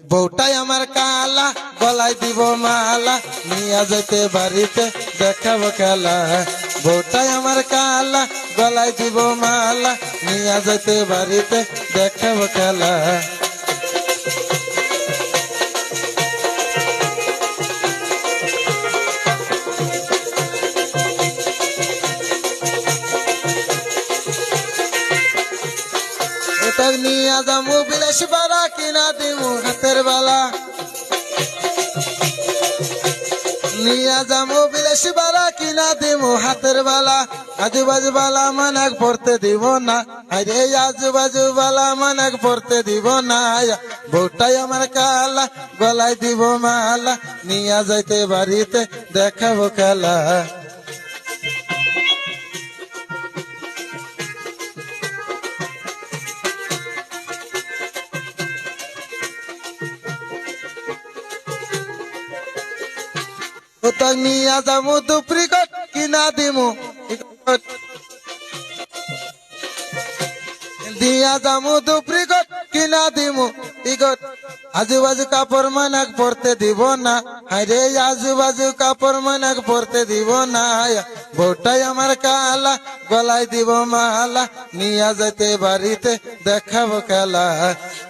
বউটাই আমার কালা, গলায় দিব মালা, নিয়ে যেতে বাড়িতে দেখাবো খেলা। বউটাই আমার কালা, গলায় দিব মালা, নিয়ে যেতে বাড়িতে দেখাবো খেলা। এটা নিয়ে যাবো বিলেশ বাড়া, কিনা দিমু হাতের বালা। নিয়া যাবো বিলেশ বাড়া, কিনা দিমু হাতের বালা। আজুবাজু বালা মানাক পড়তে দিব না, আরে আজুবাজু বালা মানাক পড়তে দিব না। বউটাই আমার কালা, গলায় দিব মালা, নিয়া যাইতে বাড়িতে দেখাবো খেলা। ওটা নিয়া যাবো দুপুরি কট, কিনা দিমু দিয়া যাবো দুপুরি কট, কিনা দিমু ইগট। আজুবাজু কাপড় মানাক পড়তে দিব না, আরে আজুবাজু কাপড় মানাক পড়তে দিব না। বউটাই আমার কালা, গলায় দিব মালা, নিয়া যেতে বাড়িতে দেখাবো খেলা।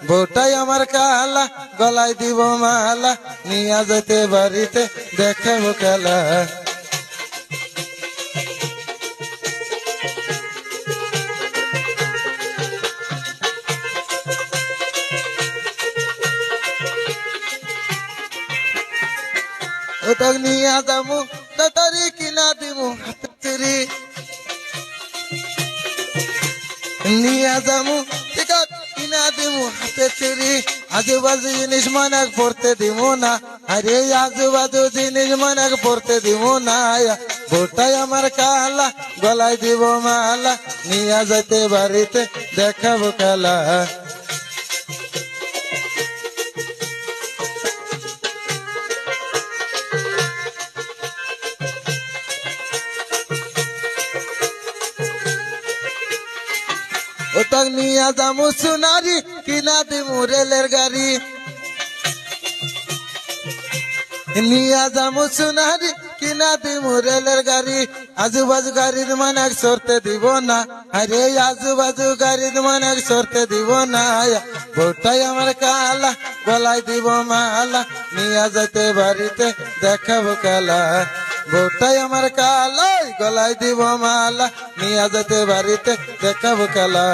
বউটাই আমার কালা, গলায় দিব মালা, নিয়া যেতে বাড়িতে দেখাবো খেলা। ওটা নিয়ে যাবো তাড়াতাড়ি, কিনা দিমু হাতের চুরি। নিয়ে যাবো টিকট, কিনা দিমু হাতের চুরি। আজুবাজু জিনিস মানাক পড়তে দিব না, আরে আজুবাজু জিনিস মানাক পড়তে দিব না। বউটাই আমার কালা, গলায় দিব মালা, নিয়ে যেতে বাড়িতে দেখাবো খেলা। ওটা নিয়ে যাবো সোনারি, কিনা দিমু রেলের গাড়ি। নিয়ে যাবো সোনারি, কিনা দিমু রেলের গাড়ি। আজুবাজু গাড়ির মানাক সরতে দিব না, আরে আজুবাজু গাড়ির মানাক সরতে দিব না। বউটাই আমার কালা, গলায় দিব মালা, নিয়ে যেতে বাড়িতে দেখাবো খেলা। বউটাই আমার কালা, গলায় দিব মালা, নিয়ে যেতে বাড়িতে দেখাবো খেলা।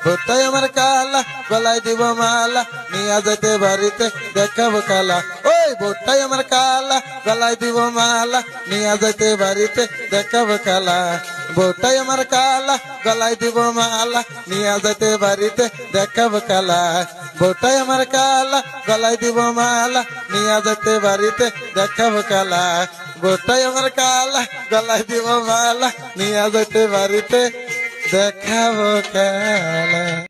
বউটাই আমার কালা, গলায় দিব মালা, নিয়ে যেতে বাড়িতে দেখাবো খেলা। ওই বউটাই আমার কালা, গলায় দিব মালা, নিয়ে যেতে বাড়িতে দেখাবো খেলা। বউটাই আমার কালা, গলায় দিব মালা, নিয়ে যেতে বাড়িতে দেখাবো খেলা। বউটাই আমার কালা, গলায় দিব মালা, নিয়ে যেতে বাড়িতে দেখাবো খেলা। বউটাই আমার কালা, গলায় দিব মালা, নিয়ে যেতে বাড়িতে দেখাবো খেলা।